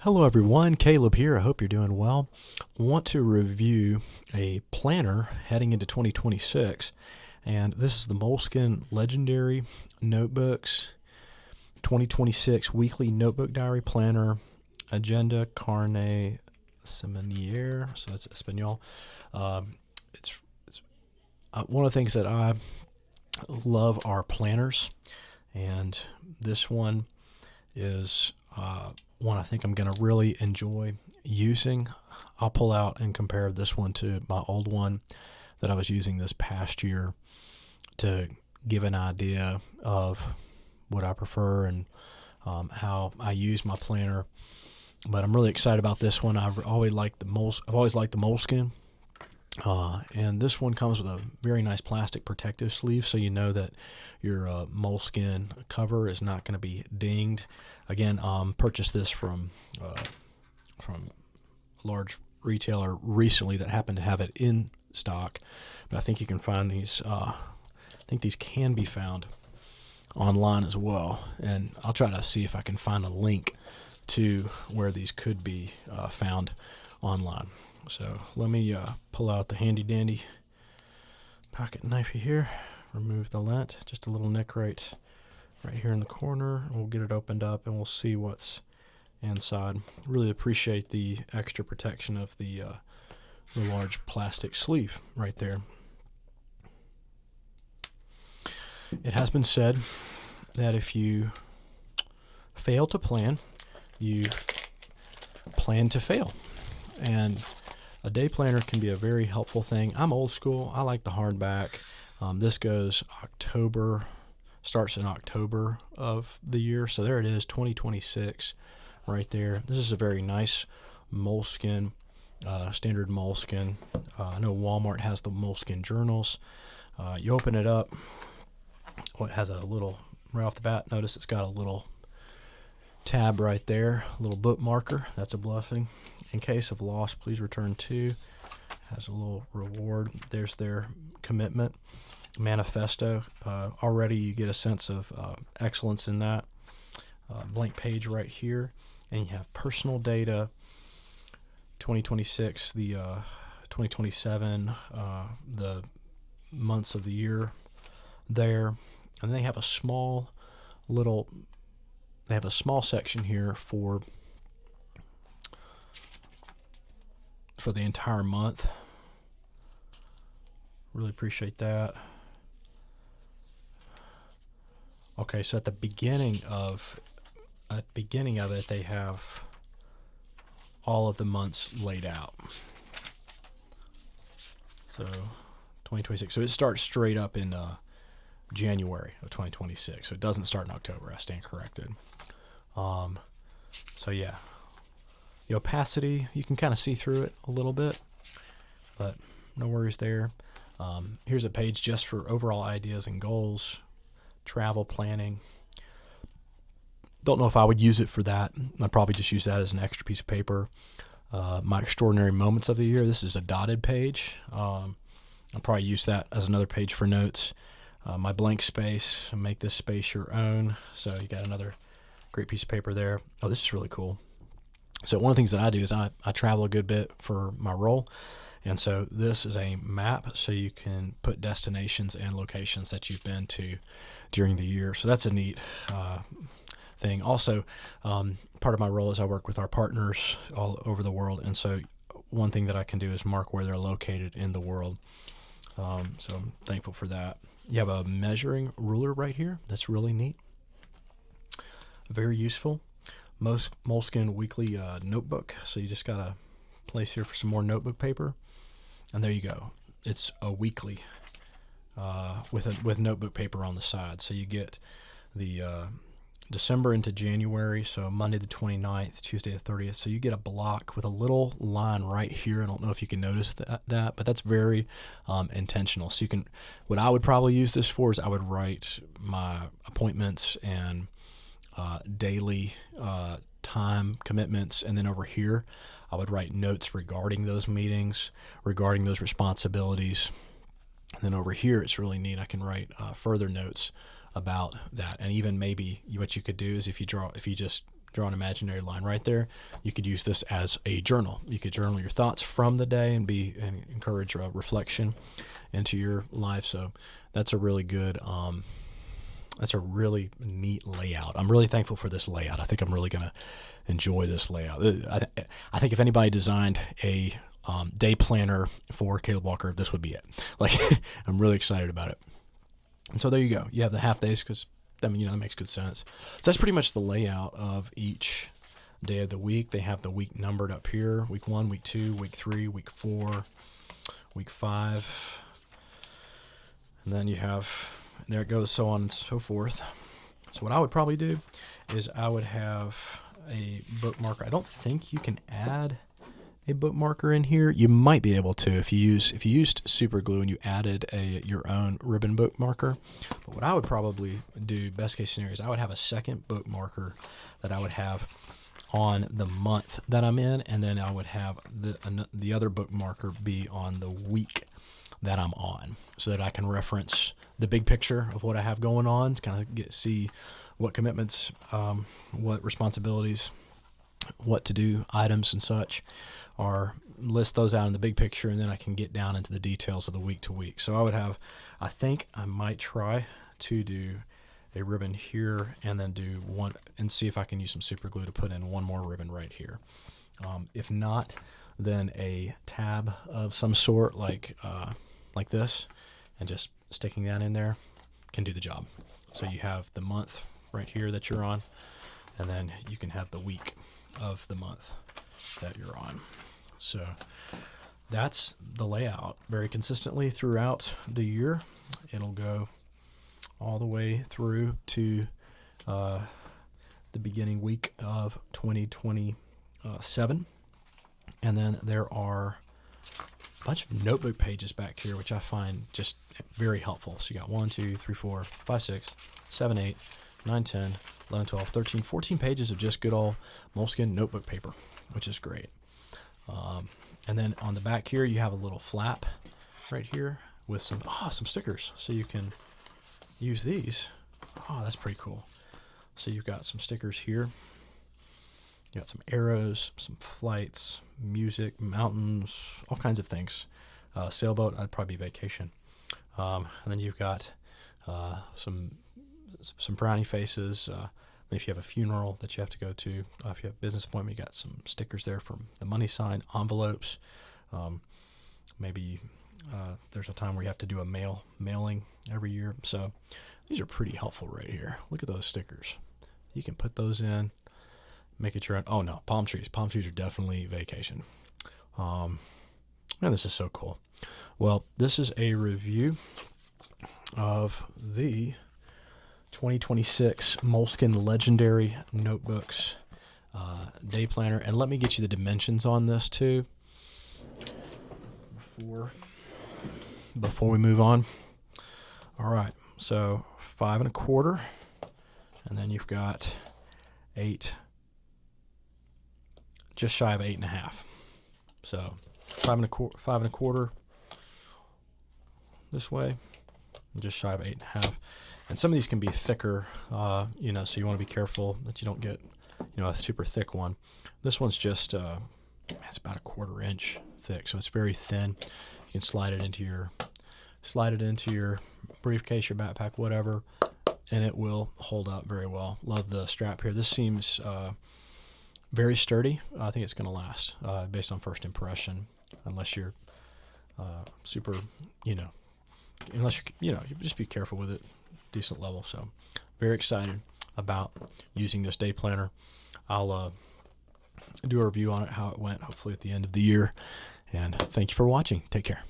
Hello everyone, Caleb here. I hope you're doing well. I want to review a planner heading into 2026, and this is the Moleskine Legendary Notebooks 2026 Weekly Notebook Diary Planner, Agenda Carne Semanier, so that's Espanol. It's one of the things that I love are planners, and this one is one I think I'm going to really enjoy using. I'll pull out and compare this one to my old one that I was using this past year to give an idea of what I prefer and how I use my planner. But I'm really excited about this one. I've always liked the Moleskine. And this one comes with a very nice plastic protective sleeve, so you know that your Moleskine cover is not going to be dinged. Again, purchased this from a large retailer recently that happened to have it in stock, but I think you can find these. I think these can be found online as well, and I'll try to see if I can find a link to where these could be found online. So let me pull out the handy dandy pocket knife here, remove the lint, just a little nick right here in the corner. We'll get it opened up and we'll see what's inside. Really appreciate the extra protection of the large plastic sleeve right there. It has been said that if you fail to plan, you plan to fail. And a day planner can be a very helpful thing. I'm old school. I like the hardback. This starts in October of the year. So there it is, 2026 right there. This is a very nice Moleskine, standard Moleskine. I know Walmart has the Moleskine journals. You open it up. It has a little, right off the bat, notice it's got a little tab right there, a little bookmarker. That's a blessing. In case of loss, please return to. Has a little reward. There's their commitment manifesto. Already you get a sense of excellence in that. Blank page right here, and you have personal data, 2026, the 2027, the months of the year there, and they have a small section here for the entire month. Really appreciate that. Okay, so at the beginning of it, they have all of the months laid out. So 2026. So it starts straight up in January of 2026. So it doesn't start in October. I stand corrected. So yeah, the opacity, you can kind of see through it a little bit, but no worries there. Here's a page just for overall ideas and goals, travel planning. Don't know if I would use it for that. I'd probably just use that as an extra piece of paper. My extraordinary moments of the year. This is a dotted page. I'll probably use that as another page for notes. My blank space, make this space your own. So you got another great piece of paper there. Oh, this is really cool. So one of the things that I do is I travel a good bit for my role. And so this is a map, so you can put destinations and locations that you've been to during the year. So that's a neat thing. Also, part of my role is I work with our partners all over the world. And so one thing that I can do is mark where they're located in the world. So I'm thankful for that. You have a measuring ruler right here. That's really neat. Very useful. Moleskine weekly notebook. So you just got a place here for some more notebook paper. And there you go. It's a weekly with notebook paper on the side. So you get the December into January, so Monday the 29th, Tuesday the 30th. So you get a block with a little line right here. I don't know if you can notice that, but that's very intentional. So you can, what I would probably use this for is I would write my appointments and daily time commitments, and then over here I would write notes regarding those meetings, regarding those responsibilities. And then over here it's really neat. I can write further notes about that. And even maybe what you could do is if you just draw an imaginary line right there. You could use this as a journal. You could journal your thoughts from the day and encourage reflection into your life. So that's a really good, that's a really neat layout. I'm really thankful for this layout. I think I'm really going to enjoy this layout. I think if anybody designed a day planner for Caleb Walker, this would be it. Like, I'm really excited about it. And so there you go. You have the half days because, I mean, that makes good sense. So that's pretty much the layout of each day of the week. They have the week numbered up here. Week 1, week 2, week 3, week 4, week 5. And then you have, there it goes, so on and so forth. So what I would probably do is I would have a bookmarker. I don't think you can add a bookmarker in here. You might be able to if you used super glue and you added your own ribbon bookmarker. But what I would probably do, best case scenario, is I would have a second bookmarker that I would have on the month that I'm in, and then I would have the other bookmarker be on the week that I'm on, so that I can reference the big picture of what I have going on, to kind of see what commitments, what responsibilities, what to do items and such, or list those out in the big picture, and then I can get down into the details of the week to week. So I think I might try to do a ribbon here and then do one and see if I can use some super glue to put in one more ribbon right here. If not, then a tab of some sort like this, and just sticking that in there can do the job. So you have the month right here that you're on, and then you can have the week of the month that you're on. So that's the layout very consistently throughout the year. It'll go all the way through to the beginning week of 2027. And then there are a bunch of notebook pages back here, which I find just very helpful. So you got 1, 2, 3, 4, 5, 6, 7, 8, 9, 10, 11, 12, 13, 14 pages of just good old Moleskine notebook paper, which is great. And then on the back here, you have a little flap right here with some stickers. So you can use these. Oh, that's pretty cool. So you've got some stickers here. You got some arrows, some flights, music, mountains, all kinds of things. Sailboat, I'd probably be vacation. And then you've got some frowny faces. If you have a funeral that you have to go to, if you have a business appointment, you got some stickers there from the money sign, envelopes. Maybe there's a time where you have to do a mailing every year. So these are pretty helpful right here. Look at those stickers. You can put those in, make it your own. Oh no, palm trees. Palm trees are definitely vacation. Man, this is so cool. Well, this is a review of the 2026 Moleskine Legendary Notebooks Day Planner. And let me get you the dimensions on this too before we move on. All right, so 5 1/4, and then you've got 8, just shy of 8 1/2. So 5 1/4 this way, and just shy of 8 1/2. And some of these can be thicker, so you want to be careful that you don't get, a super thick one. This one's just, it's about 1/4 inch thick, so it's very thin. You can slide it into your briefcase, your backpack, whatever, and it will hold up very well. Love the strap here. This seems very sturdy. I think it's going to last based on first impression, unless you're super, unless you just be careful with it. Decent level. So very excited about using this day planner. I'll do a review on it, how it went, hopefully at the end of the year. And thank you for watching. Take care.